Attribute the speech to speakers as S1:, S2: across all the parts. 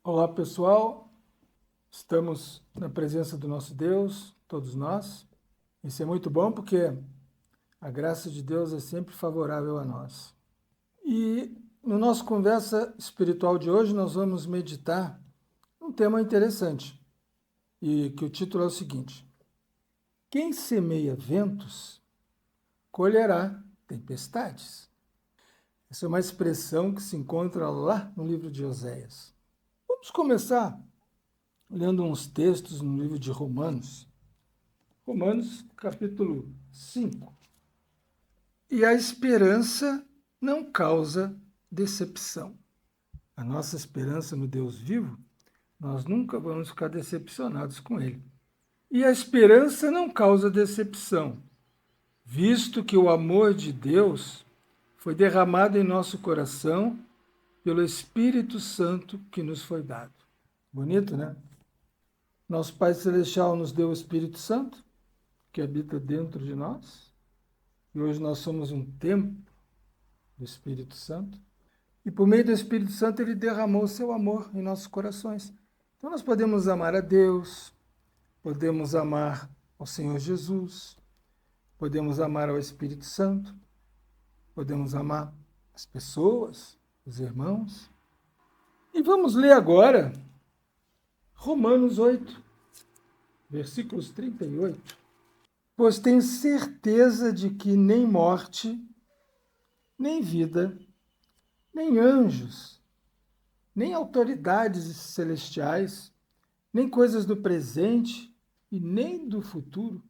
S1: Olá pessoal, estamos na presença do nosso Deus, todos nós. Isso é muito bom porque a graça de Deus é sempre favorável a nós. E no nosso conversa espiritual de hoje nós vamos meditar um tema interessante, e que o título é o seguinte: quem semeia ventos, colherá tempestades. Essa é uma expressão que se encontra lá no livro de Oséias. Vamos começar lendo uns textos no livro de Romanos. Romanos, capítulo 5. E a esperança não causa decepção. A nossa esperança no Deus vivo, nós nunca vamos ficar decepcionados com Ele. E a esperança não causa decepção, visto que o amor de Deus foi derramado em nosso coração pelo Espírito Santo que nos foi dado. Bonito, né? Nosso Pai Celestial nos deu o Espírito Santo, que habita dentro de nós, e hoje nós somos um templo do Espírito Santo, e por meio do Espírito Santo ele derramou o seu amor em nossos corações. Então nós podemos amar a Deus, podemos amar ao Senhor Jesus, podemos amar ao Espírito Santo, podemos amar as pessoas, os irmãos. E vamos ler agora Romanos 8, versículos 38. Pois tenho certeza de que nem morte, nem vida, nem anjos, nem autoridades celestiais, nem coisas do presente e nem do futuro,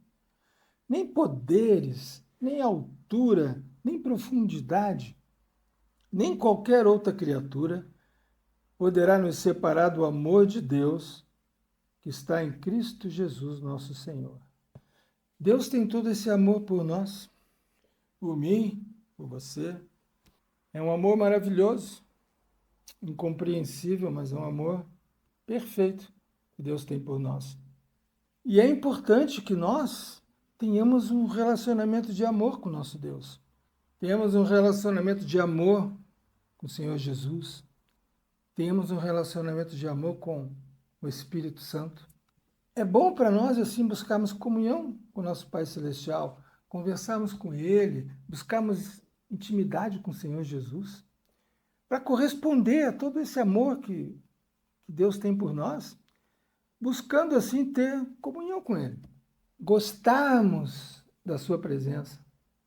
S1: nem poderes, nem altura, nem profundidade, nem qualquer outra criatura poderá nos separar do amor de Deus que está em Cristo Jesus, nosso Senhor. Deus tem todo esse amor por nós, por mim, por você. É um amor maravilhoso, incompreensível, mas é um amor perfeito que Deus tem por nós. E é importante que nós tenhamos um relacionamento de amor com o nosso Deus. Tenhamos um relacionamento de amor com o Senhor Jesus. Tenhamos um relacionamento de amor com o Espírito Santo. É bom para nós, assim, buscarmos comunhão com o nosso Pai Celestial, conversarmos com Ele, buscarmos intimidade com o Senhor Jesus, para corresponder a todo esse amor que Deus tem por nós, buscando, assim, ter comunhão com Ele. Gostarmos da Sua presença.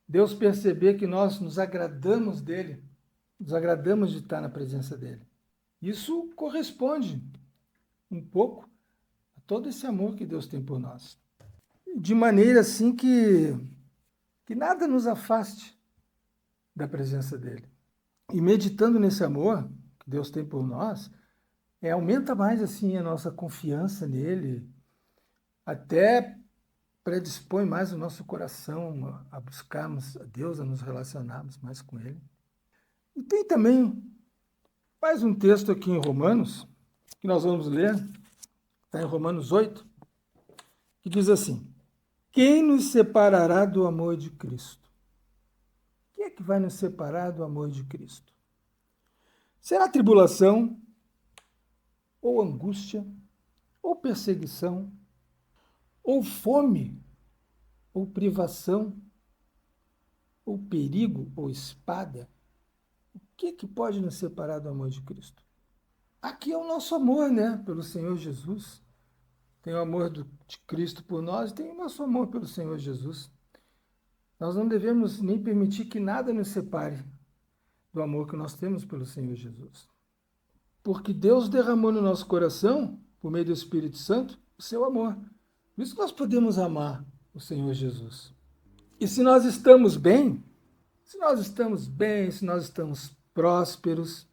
S1: Deus perceber que nós nos agradamos dEle, nos agradamos de estar na presença dEle. Isso corresponde um pouco a todo esse amor que Deus tem por nós. De maneira assim que nada nos afaste da presença dele. E meditando nesse amor que Deus tem por nós, aumenta mais assim a nossa confiança nele, até predispõe mais o nosso coração a buscarmos a Deus, a nos relacionarmos mais com ele. E tem também mais um texto aqui em Romanos, que nós vamos ler, está em Romanos 8, que diz assim: quem nos separará do amor de Cristo? Quem é que vai nos separar do amor de Cristo? Será tribulação, ou angústia, ou perseguição, ou fome, ou privação, ou perigo, ou espada? O que é que pode nos separar do amor de Cristo? Aqui é o nosso amor, né, pelo Senhor Jesus. Tem o amor de Cristo por nós e tem o nosso amor pelo Senhor Jesus. Nós não devemos nem permitir que nada nos separe do amor que nós temos pelo Senhor Jesus. Porque Deus derramou no nosso coração, por meio do Espírito Santo, o seu amor. Por isso nós podemos amar o Senhor Jesus. E se nós estamos bem, se nós estamos prósperos,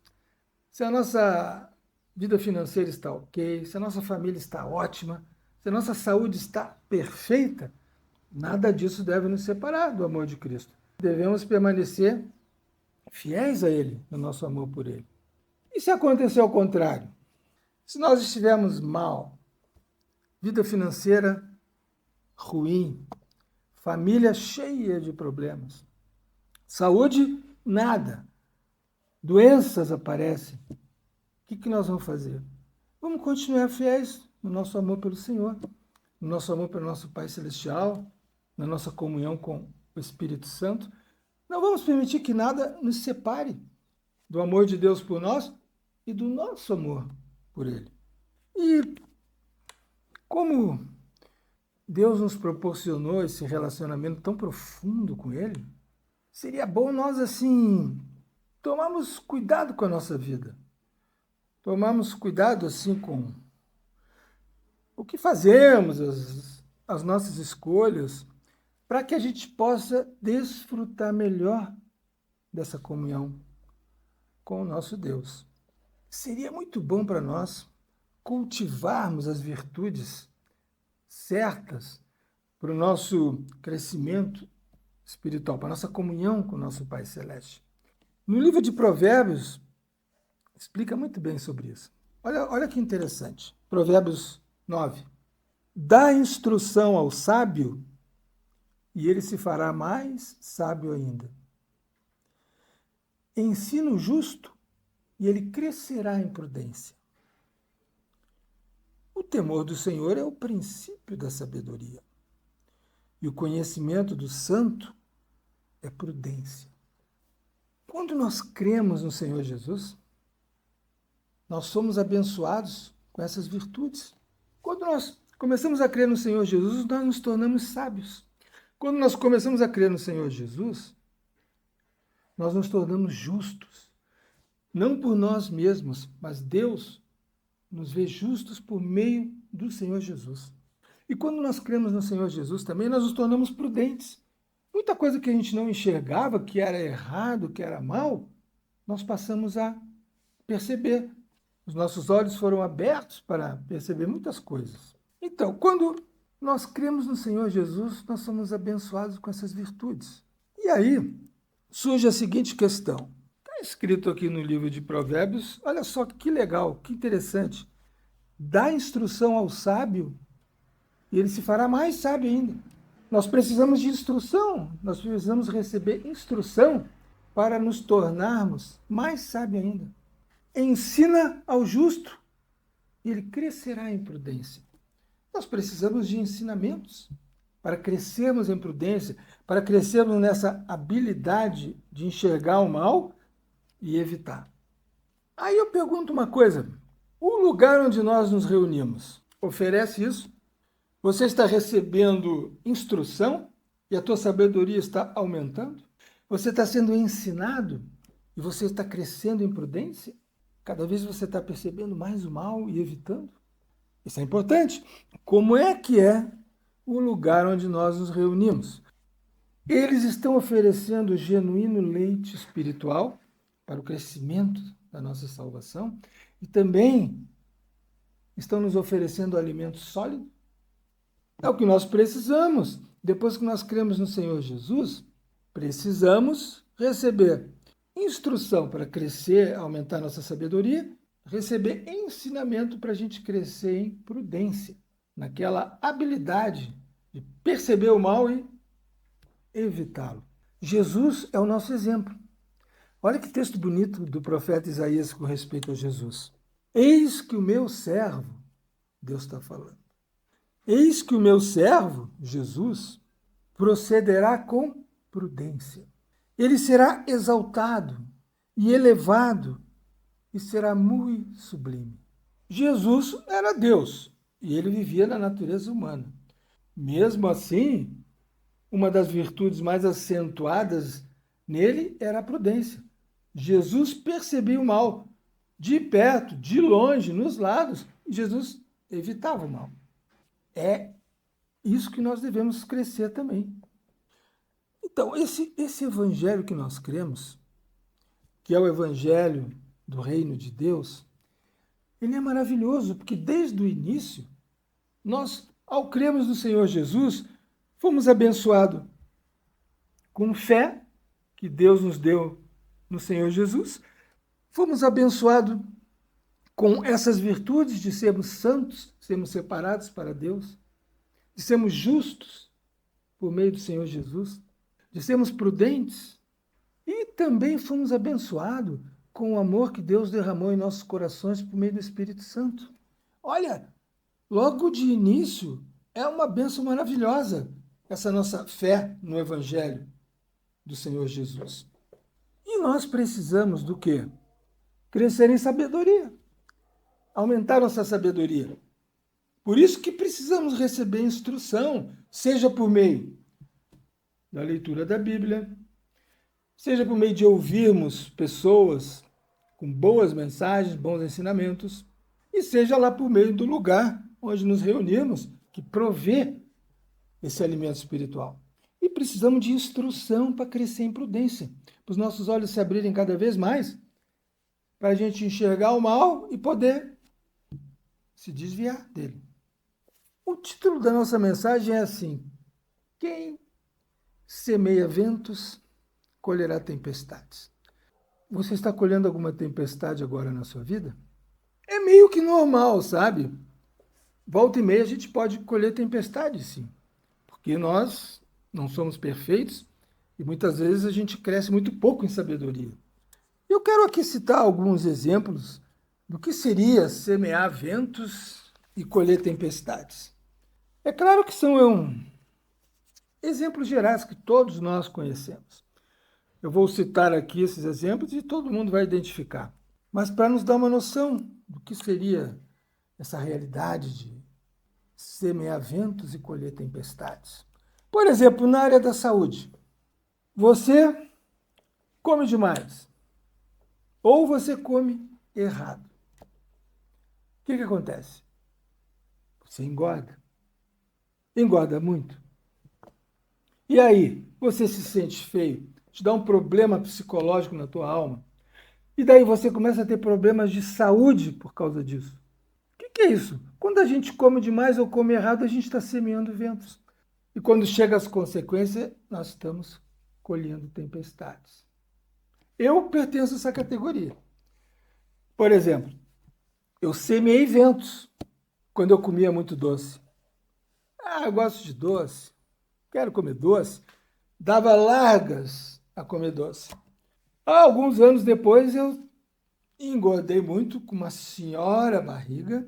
S1: se a nossa vida financeira está ok, se a nossa família está ótima, se a nossa saúde está perfeita, nada disso deve nos separar do amor de Cristo. Devemos permanecer fiéis a Ele, no nosso amor por Ele. E se acontecer ao contrário? Se nós estivermos mal, vida financeira ruim, família cheia de problemas, saúde, nada, doenças aparecem, o que nós vamos fazer? vamos continuar fiéis no nosso amor pelo Senhor, no nosso amor pelo nosso Pai Celestial, na nossa comunhão com o Espírito Santo. Não vamos permitir que nada nos separe do amor de Deus por nós e do nosso amor por Ele. E como Deus nos proporcionou esse relacionamento tão profundo com Ele, seria bom nós, assim, tomarmos cuidado com a nossa vida. Tomarmos cuidado, assim, com o que fazemos, as nossas escolhas, para que a gente possa desfrutar melhor dessa comunhão com o nosso Deus. Seria muito bom para nós cultivarmos as virtudes certas para o nosso crescimento espiritual, para a nossa comunhão com o nosso Pai Celeste. No livro de Provérbios, explica muito bem sobre isso. Olha que interessante. Provérbios 9. Dá instrução ao sábio e ele se fará mais sábio ainda. Ensina o justo e ele crescerá em prudência. O temor do Senhor é o princípio da sabedoria. E o conhecimento do santo é prudência. Quando nós cremos no Senhor Jesus, nós somos abençoados com essas virtudes. Quando nós começamos a crer no Senhor Jesus, nós nos tornamos sábios. Quando nós começamos a crer no Senhor Jesus, nós nos tornamos justos. Não por nós mesmos, mas Deus nos vê justos por meio do Senhor Jesus. E quando nós cremos no Senhor Jesus também, nós nos tornamos prudentes. Muita coisa que a gente não enxergava, que era errado, que era mal, nós passamos a perceber. Os nossos olhos foram abertos para perceber muitas coisas. Então, quando nós cremos no Senhor Jesus, nós somos abençoados com essas virtudes. E aí surge a seguinte questão. Está escrito aqui no livro de Provérbios, olha só que legal, que interessante. Dá instrução ao sábio e ele se fará mais sábio ainda. Nós precisamos de instrução, nós precisamos receber instrução para nos tornarmos mais sábios ainda. Ensina ao justo e ele crescerá em prudência. Nós precisamos de ensinamentos para crescermos em prudência, para crescermos nessa habilidade de enxergar o mal e evitar. Aí eu pergunto uma coisa, o lugar onde nós nos reunimos oferece isso? Você está recebendo instrução e a tua sabedoria está aumentando? Você está sendo ensinado e você está crescendo em prudência? Cada vez você está percebendo mais o mal e evitando? Isso é importante. Como é que é o lugar onde nós nos reunimos? Eles estão oferecendo genuíno leite espiritual para o crescimento da nossa salvação e também estão nos oferecendo alimento sólido. É o que nós precisamos. Depois que nós cremos no Senhor Jesus, precisamos receber instrução para crescer, aumentar nossa sabedoria, receber ensinamento para a gente crescer em prudência, naquela habilidade de perceber o mal e evitá-lo. Jesus é o nosso exemplo. Olha que texto bonito do profeta Isaías com respeito a Jesus. Eis que o meu servo, Deus está falando, eis que o meu servo, Jesus, procederá com prudência. Ele será exaltado e elevado e será muito sublime. Jesus era Deus e ele vivia na natureza humana. Mesmo assim, uma das virtudes mais acentuadas nele era a prudência. Jesus percebia o mal de perto, de longe, nos lados, e Jesus evitava o mal. É isso que nós devemos crescer também. Então, esse evangelho que nós cremos, que é o evangelho do reino de Deus, ele é maravilhoso, porque desde o início, nós, ao crermos no Senhor Jesus, fomos abençoados com fé que Deus nos deu no Senhor Jesus, fomos abençoados com essas virtudes de sermos santos, sermos separados para Deus, de sermos justos por meio do Senhor Jesus, de sermos prudentes, e também fomos abençoados com o amor que Deus derramou em nossos corações por meio do Espírito Santo. Olha, logo de início, é uma bênção maravilhosa essa nossa fé no Evangelho do Senhor Jesus. E nós precisamos do quê? Crescer em sabedoria, aumentar nossa sabedoria. Por isso que precisamos receber instrução, seja por meio da leitura da Bíblia, seja por meio de ouvirmos pessoas com boas mensagens, bons ensinamentos, e seja lá por meio do lugar onde nos reunimos, que provê esse alimento espiritual. E precisamos de instrução para crescer em prudência, para os nossos olhos se abrirem cada vez mais, para a gente enxergar o mal e poder se desviar dele. O título da nossa mensagem é assim: quem semeia ventos, colherá tempestades. Você está colhendo alguma tempestade agora na sua vida? É meio que normal, sabe? Volta e meia a gente pode colher tempestade, sim. Porque nós não somos perfeitos e muitas vezes a gente cresce muito pouco em sabedoria. Eu quero aqui citar alguns exemplos do que seria semear ventos e colher tempestades. É claro que são exemplos gerais que todos nós conhecemos. Eu vou citar aqui esses exemplos e todo mundo vai identificar. Mas para nos dar uma noção do que seria essa realidade de semear ventos e colher tempestades. Por exemplo, na área da saúde, você come demais ou você come errado. O que acontece? Você engorda. Engorda muito. E aí, você se sente feio, te dá um problema psicológico na tua alma. E daí você começa a ter problemas de saúde por causa disso. O que é isso? Quando a gente come demais ou come errado, a gente está semeando ventos. E quando chega as consequências, nós estamos colhendo tempestades. Eu pertenço a essa categoria. Por exemplo, eu semeei ventos quando eu comia muito doce. Eu gosto de doce, quero comer doce. Dava largas a comer doce. Alguns anos depois eu engordei muito com uma senhora barriga,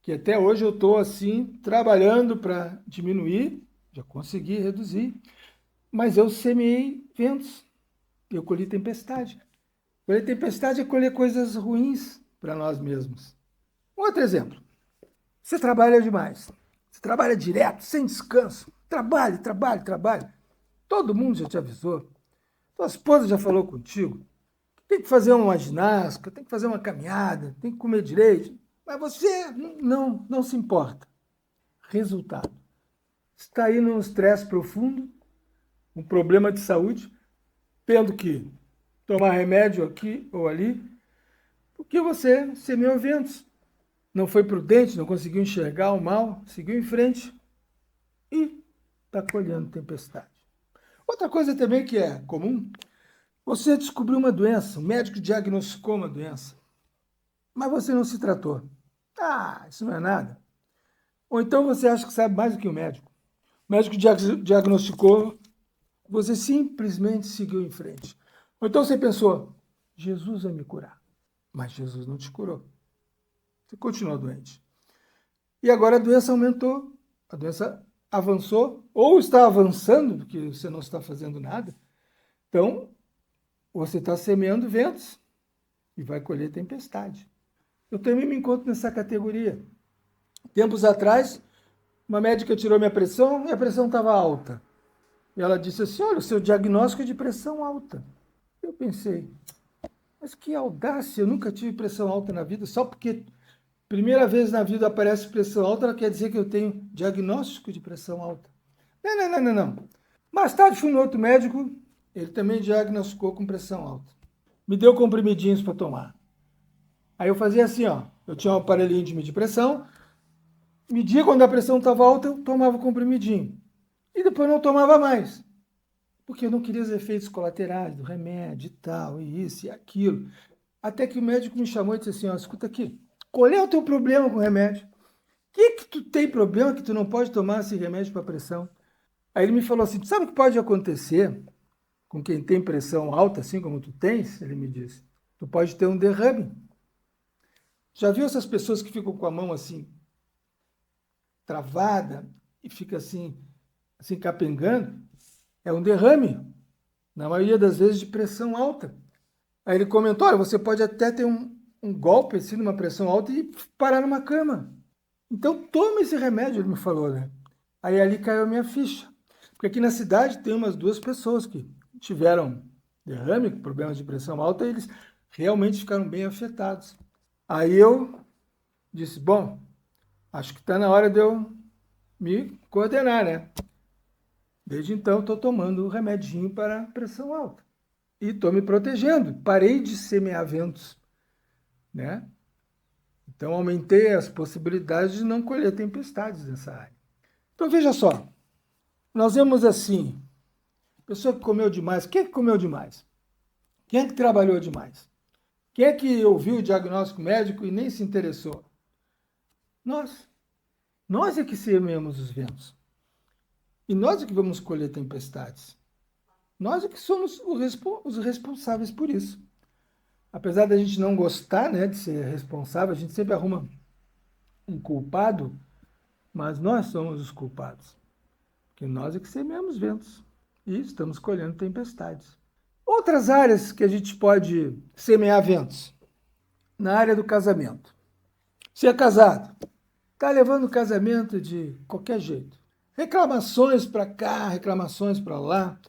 S1: que até hoje eu estou assim, trabalhando para diminuir, já consegui reduzir, mas eu semeei ventos, eu colhi tempestade. Colher tempestade é colher coisas ruins para nós mesmos. Um outro exemplo, você trabalha demais, você trabalha direto, sem descanso, trabalho. Todo mundo já te avisou, sua esposa já falou contigo, tem que fazer uma ginástica, tem que fazer uma caminhada, tem que comer direito, mas você não se importa. Resultado, está aí num estresse profundo, um problema de saúde, tendo que tomar remédio aqui ou ali, porque você semeou ventos. Não foi prudente, não conseguiu enxergar o mal, seguiu em frente e está colhendo tempestade. Outra coisa também que é comum, você descobriu uma doença, o médico diagnosticou uma doença, mas você não se tratou. Isso não é nada. Ou então você acha que sabe mais do que o médico. O médico diagnosticou, você simplesmente seguiu em frente. Ou então você pensou, Jesus vai me curar. Mas Jesus não te curou. Você continuou doente. E agora a doença aumentou, a doença avançou, ou está avançando, porque você não está fazendo nada. Então, você está semeando ventos e vai colher tempestade. Eu também me encontro nessa categoria. Tempos atrás, uma médica tirou minha pressão e a pressão estava alta. E ela disse assim, olha, o seu diagnóstico é de pressão alta. Eu pensei, mas que audácia, eu nunca tive pressão alta na vida, só porque primeira vez na vida aparece pressão alta, ela quer dizer que eu tenho diagnóstico de pressão alta. Não. Mais tarde fui no outro médico, ele também diagnosticou com pressão alta. Me deu comprimidinhos para tomar. Aí eu fazia assim, eu tinha um aparelhinho de medir pressão, media quando a pressão estava alta, eu tomava o comprimidinho. E depois não tomava mais. Porque eu não queria os efeitos colaterais do remédio e tal, e isso e aquilo. Até que o médico me chamou e disse assim, escuta aqui, qual é o teu problema com o remédio? O que tu tem problema que tu não pode tomar esse remédio para pressão? Aí ele me falou assim, sabe o que pode acontecer com quem tem pressão alta, assim como tu tens? Ele me disse, tu pode ter um derrame. Já viu essas pessoas que ficam com a mão assim, travada, e fica assim capengando? É um derrame, na maioria das vezes de pressão alta. Aí ele comentou, olha, você pode até ter um golpe assim, numa pressão alta e parar numa cama. Então tome esse remédio, ele me falou, né? Aí ali caiu a minha ficha. Porque aqui na cidade tem umas 2 pessoas que tiveram derrame, problemas de pressão alta, e eles realmente ficaram bem afetados. Aí eu disse, bom, acho que está na hora de eu me coordenar, né? Desde então estou tomando o remedinho para pressão alta. E estou me protegendo. Parei de semear ventos, né? Então aumentei as possibilidades de não colher tempestades nessa área. Então veja só, nós vemos assim, pessoa que comeu demais. Quem é que comeu demais? Quem é que trabalhou demais? Quem é que ouviu o diagnóstico médico e nem se interessou? Nós. Nós é que semeamos os ventos. E nós é que vamos colher tempestades. Nós é que somos os responsáveis por isso. Apesar da gente não gostar, né, de ser responsável, a gente sempre arruma um culpado, mas nós somos os culpados. Porque nós é que semeamos ventos e estamos colhendo tempestades. Outras áreas que a gente pode semear ventos. Na área do casamento. Você é casado, está levando o casamento de qualquer jeito. Reclamações para cá, reclamações para lá.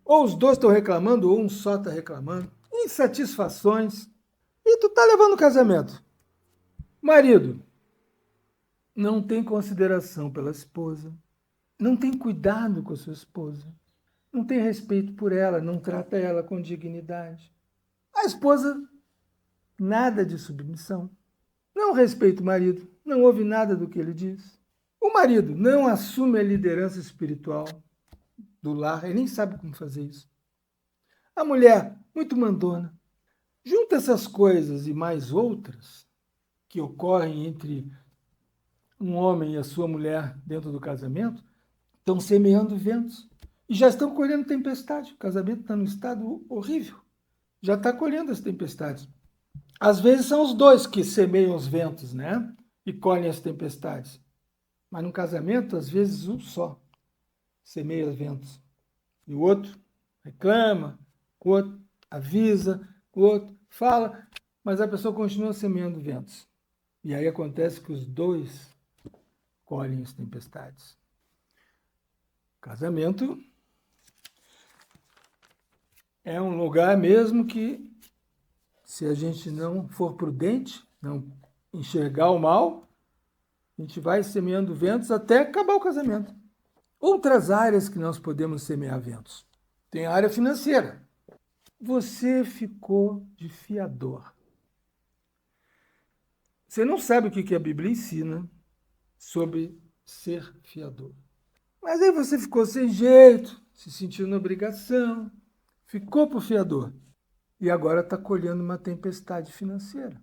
S1: Ou os dois estão reclamando, ou um só está reclamando. Insatisfações. E tu está levando o casamento. Marido, não tem consideração pela esposa. Não tem cuidado com a sua esposa. Não tem respeito por ela, não trata ela com dignidade. A esposa, nada de submissão. Não respeita o marido, não ouve nada do que ele diz. O marido não assume a liderança espiritual do lar, ele nem sabe como fazer isso. A mulher, muito mandona. Junta essas coisas e mais outras que ocorrem entre um homem e a sua mulher dentro do casamento, estão semeando ventos. E já estão colhendo tempestade. O casamento está num estado horrível. Já está colhendo as tempestades. Às vezes são os dois que semeiam os ventos, né? E colhem as tempestades. Mas no casamento, às vezes, um só semeia os ventos. E o outro reclama, o outro avisa, o outro fala, mas a pessoa continua semeando ventos. E aí acontece que os dois colhem as tempestades. Casamento é um lugar mesmo que, se a gente não for prudente, não enxergar o mal, a gente vai semeando ventos até acabar o casamento. Outras áreas que nós podemos semear ventos. Tem a área financeira. Você ficou de fiador. Você não sabe o que a Bíblia ensina sobre ser fiador. Mas aí você ficou sem jeito, se sentiu na obrigação, ficou por fiador. E agora está colhendo uma tempestade financeira.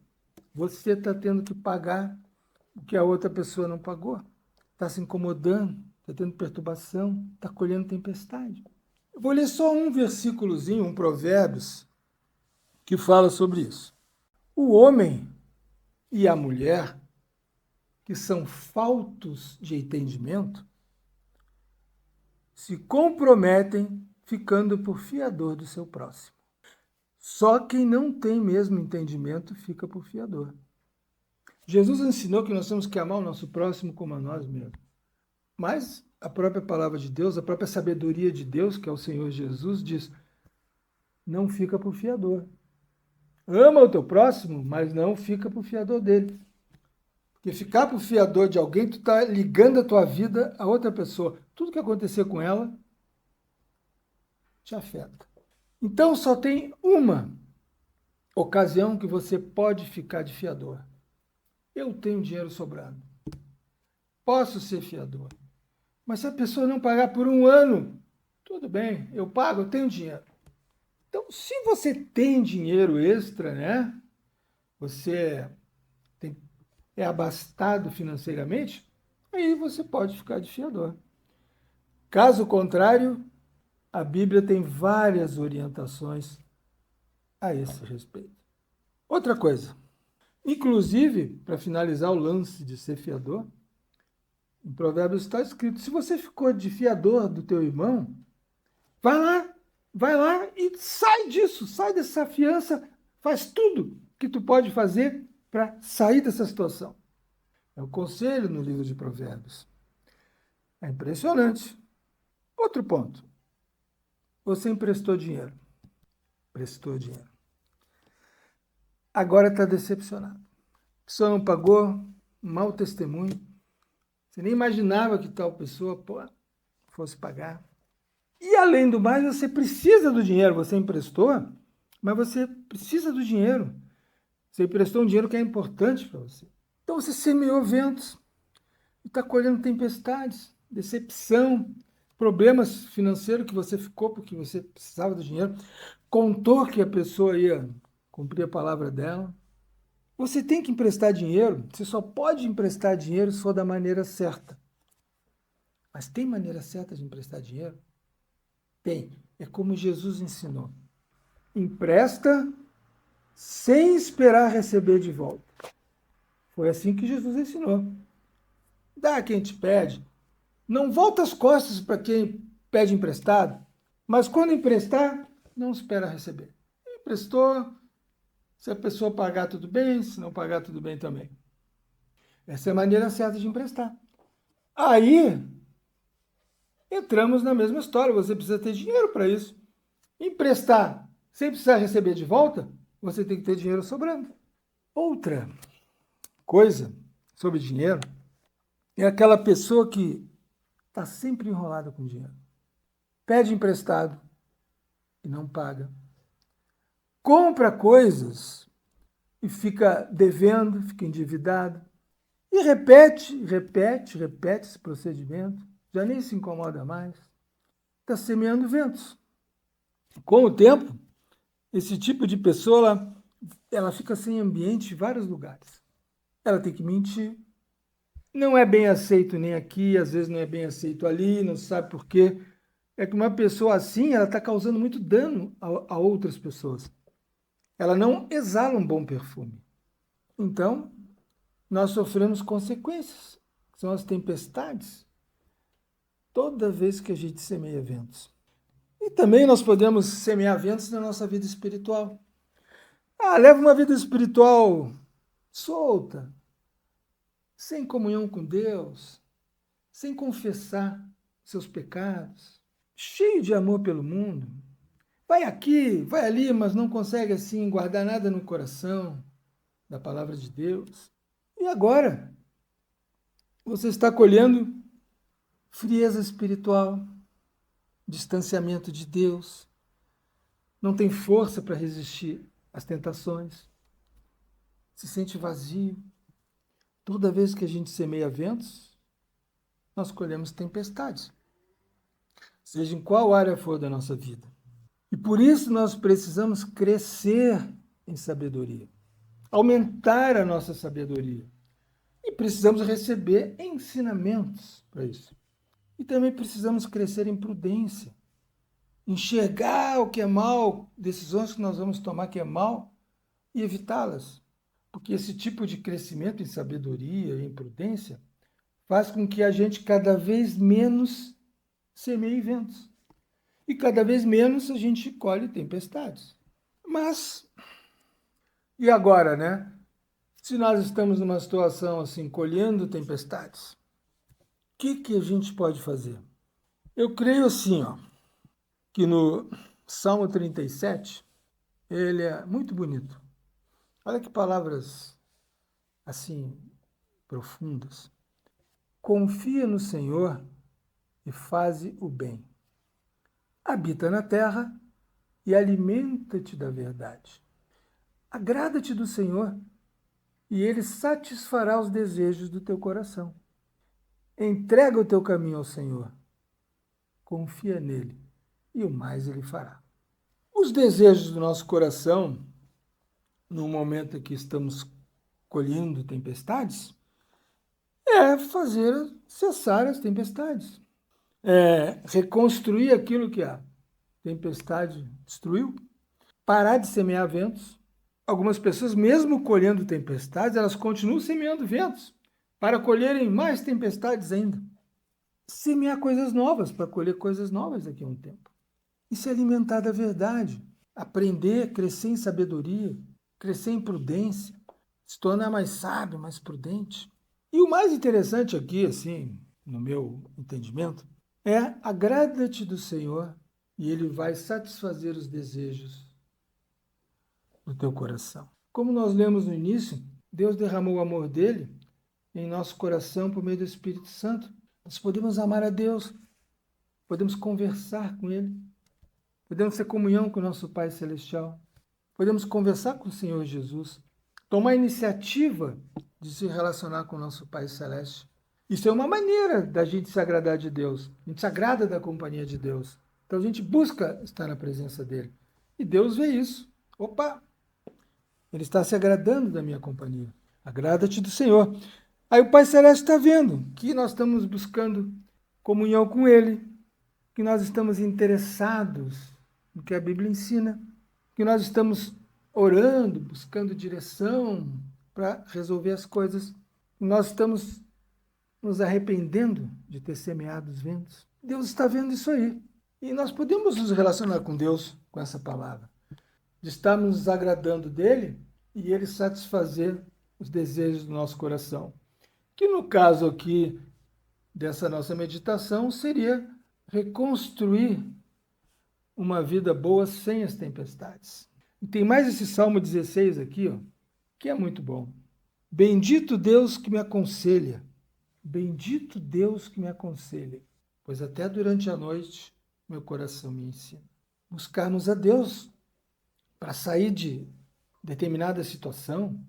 S1: Você está tendo que pagar o que a outra pessoa não pagou. Está se incomodando, está tendo perturbação, está colhendo tempestade. Eu vou ler só um versículozinho, um Provérbios, que fala sobre isso. O homem e a mulher, que são faltos de entendimento, se comprometem ficando por fiador do seu próximo. Só quem não tem mesmo entendimento fica por fiador. Jesus ensinou que nós temos que amar o nosso próximo como a nós mesmos. Mas a própria palavra de Deus, a própria sabedoria de Deus, que é o Senhor Jesus, diz: não fica por fiador. Ama o teu próximo, mas não fica por fiador dele. Porque ficar por fiador de alguém, tu está ligando a tua vida a outra pessoa. Tudo que acontecer com ela te afeta. Então só tem uma ocasião que você pode ficar de fiador. Eu tenho dinheiro sobrando. Posso ser fiador. Mas se a pessoa não pagar por um ano, tudo bem, eu pago, eu tenho dinheiro. Então, se você tem dinheiro extra, né? Você é abastado financeiramente, aí você pode ficar de fiador. Caso contrário, a Bíblia tem várias orientações a esse respeito. Outra coisa, Inclusive, para finalizar o lance de ser fiador, em Provérbios está escrito, se você ficou de fiador do teu irmão, vai lá e sai disso, sai dessa fiança, faz tudo que tu pode fazer para sair dessa situação. É o conselho no livro de Provérbios. É impressionante. Outro ponto. Você emprestou dinheiro. Prestou dinheiro. Agora está decepcionado. A pessoa não pagou, mau testemunho. Você nem imaginava que tal pessoa fosse pagar. E além do mais, você precisa do dinheiro. Você emprestou, mas você precisa do dinheiro. Você emprestou um dinheiro que é importante para você. Então você semeou ventos e está colhendo tempestades, decepção, problemas financeiros que você ficou porque você precisava do dinheiro. Contou que a pessoa ia cumprir a palavra dela. Você tem que emprestar dinheiro, você só pode emprestar dinheiro se for da maneira certa. Mas tem maneira certa de emprestar dinheiro? Tem. É como Jesus ensinou. Empresta sem esperar receber de volta. Foi assim que Jesus ensinou. Dá a quem te pede. Não volta as costas para quem pede emprestado, mas quando emprestar, não espera receber. Emprestou, se a pessoa pagar, tudo bem, se não pagar, tudo bem também. Essa é a maneira certa de emprestar. Aí, entramos na mesma história, você precisa ter dinheiro para isso. Emprestar sem precisar receber de volta, você tem que ter dinheiro sobrando. Outra coisa sobre dinheiro é aquela pessoa que está sempre enrolada com dinheiro. Pede emprestado e não paga. Compra coisas e fica devendo, fica endividado. E repete esse procedimento. Já nem se incomoda mais. Está semeando ventos. Com o tempo, esse tipo de pessoa, ela fica sem ambiente em vários lugares. Ela tem que mentir. Não é bem aceito nem aqui, às vezes não é bem aceito ali, não se sabe por quê. É que uma pessoa assim, ela está causando muito dano a outras pessoas. Ela não exala um bom perfume. Então, nós sofremos consequências, que são as tempestades, toda vez que a gente semeia ventos. E também nós podemos semear ventos na nossa vida espiritual. Leva uma vida espiritual solta, sem comunhão com Deus, sem confessar seus pecados, cheio de amor pelo mundo. Vai aqui, vai ali, mas não consegue assim guardar nada no coração da palavra de Deus. E agora? Você está colhendo frieza espiritual, distanciamento de Deus, não tem força para resistir às tentações, se sente vazio. Toda vez que a gente semeia ventos, nós colhemos tempestades, seja em qual área for da nossa vida. E por isso nós precisamos crescer em sabedoria, aumentar a nossa sabedoria. E precisamos receber ensinamentos para isso. E também precisamos crescer em prudência, enxergar o que é mal, decisões que nós vamos tomar que é mal e evitá-las. Porque esse tipo de crescimento em sabedoria e em prudência faz com que a gente cada vez menos semeie ventos. E cada vez menos a gente colhe tempestades. Mas, e agora, né? Se nós estamos numa situação assim, colhendo tempestades, o que a gente pode fazer? Eu creio assim, que no Salmo 37, ele é muito bonito. Olha que palavras assim profundas. Confia no Senhor e faze o bem. Habita na terra e alimenta-te da verdade. Agrada-te do Senhor e Ele satisfará os desejos do teu coração. Entrega o teu caminho ao Senhor. Confia nele e o mais Ele fará. Os desejos do nosso coração, no momento em que estamos colhendo tempestades, é fazer cessar as tempestades. É reconstruir aquilo que a tempestade destruiu, parar de semear ventos algumas pessoas, mesmo colhendo tempestades, elas continuam semeando ventos para colherem mais tempestades ainda. Semear coisas novas para colher coisas novas daqui a um tempo. E se alimentar da verdade. Aprender, crescer em sabedoria, crescer em prudência, se tornar mais sábio, mais prudente. E o mais interessante aqui, assim, no meu entendimento, é agrada-te do Senhor e Ele vai satisfazer os desejos do teu coração. Como nós lemos no início, Deus derramou o amor dele em nosso coração por meio do Espírito Santo. Nós podemos amar a Deus, podemos conversar com Ele, podemos ter comunhão com o nosso Pai Celestial, podemos conversar com o Senhor Jesus, tomar a iniciativa de se relacionar com o nosso Pai Celeste. Isso é uma maneira da gente se agradar de Deus. A gente se agrada da companhia de Deus. Então a gente busca estar na presença dele. E Deus vê isso. Opa! Ele está se agradando da minha companhia. Agrada-te do Senhor. Aí o Pai Celeste está vendo que nós estamos buscando comunhão com Ele, que nós estamos interessados no que a Bíblia ensina, que nós estamos orando, buscando direção para resolver as coisas. Nós estamos nos arrependendo de ter semeado os ventos. Deus está vendo isso aí. E nós podemos nos relacionar com Deus com essa palavra. De estarmos nos agradando dele e ele satisfazer os desejos do nosso coração. Que no caso aqui dessa nossa meditação seria reconstruir uma vida boa sem as tempestades. E tem mais esse Salmo 16 aqui, ó, que é muito bom. Bendito Deus que me aconselha. Bendito Deus que me aconselha, pois até durante a noite meu coração me ensina. Buscarmos a Deus para sair de determinada situação,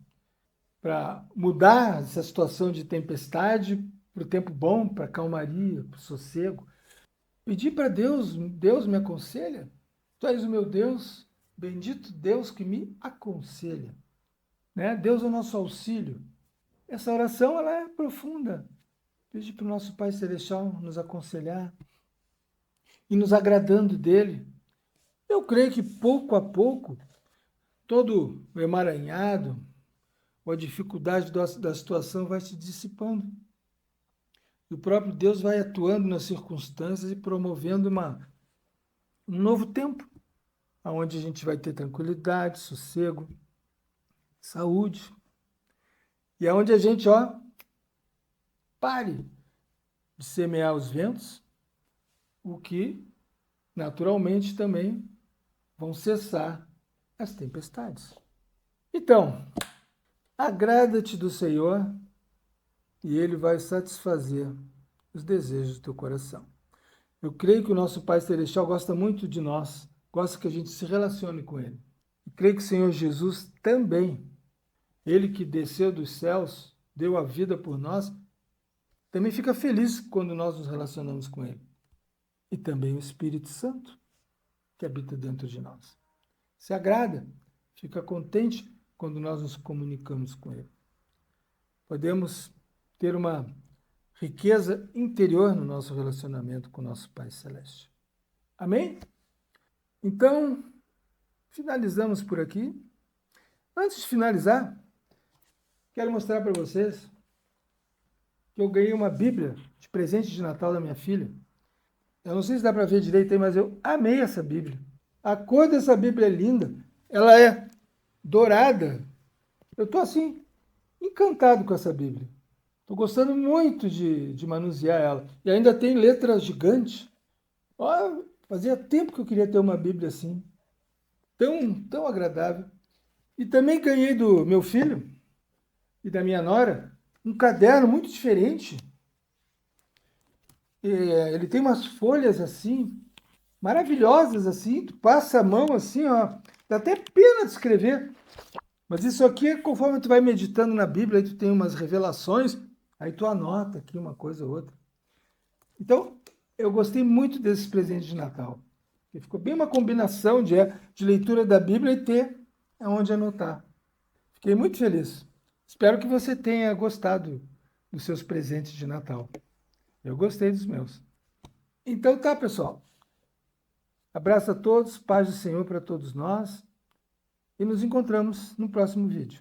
S1: para mudar essa situação de tempestade para o tempo bom, para a calmaria, para o sossego. Pedir para Deus, Deus me aconselha, tu és o meu Deus, bendito Deus que me aconselha. Né? Deus é o nosso auxílio. Essa oração ela é profunda. Pedir para o nosso Pai Celestial nos aconselhar e nos agradando dele. Eu creio que pouco a pouco, todo o emaranhado, ou a dificuldade da situação vai se dissipando. E o próprio Deus vai atuando nas circunstâncias e promovendo um novo tempo, onde a gente vai ter tranquilidade, sossego, saúde. E é onde a gente, pare de semear os ventos, o que naturalmente também vão cessar as tempestades. Então, agrada-te do Senhor e Ele vai satisfazer os desejos do teu coração. Eu creio que o nosso Pai Celestial gosta muito de nós, gosta que a gente se relacione com Ele. E creio que o Senhor Jesus também, Ele que desceu dos céus, deu a vida por nós, também fica feliz quando nós nos relacionamos com Ele. E também o Espírito Santo, que habita dentro de nós. Se agrada, fica contente quando nós nos comunicamos com Ele. Podemos ter uma riqueza interior no nosso relacionamento com o nosso Pai Celeste. Amém? Então, finalizamos por aqui. Antes de finalizar, quero mostrar para vocês que eu ganhei uma Bíblia de presente de Natal da minha filha. Eu não sei se dá para ver direito aí, mas eu amei essa Bíblia. A cor dessa Bíblia é linda. Ela é dourada. Eu estou assim, encantado com essa Bíblia. Estou gostando muito de manusear ela. E ainda tem letra gigante. Fazia tempo que eu queria ter uma Bíblia assim. Tão agradável. E também ganhei do meu filho e da minha nora um caderno muito diferente. Ele tem umas folhas assim, maravilhosas assim, tu passa a mão assim, dá até pena de escrever. Mas isso aqui, conforme tu vai meditando na Bíblia, aí tu tem umas revelações, aí tu anota aqui uma coisa ou outra. Então, eu gostei muito desses presentes de Natal. Ficou bem uma combinação de leitura da Bíblia e ter onde anotar. Fiquei muito feliz. Espero que você tenha gostado dos seus presentes de Natal. Eu gostei dos meus. Então tá, pessoal. Abraço a todos, paz do Senhor para todos nós. e nos encontramos no próximo vídeo.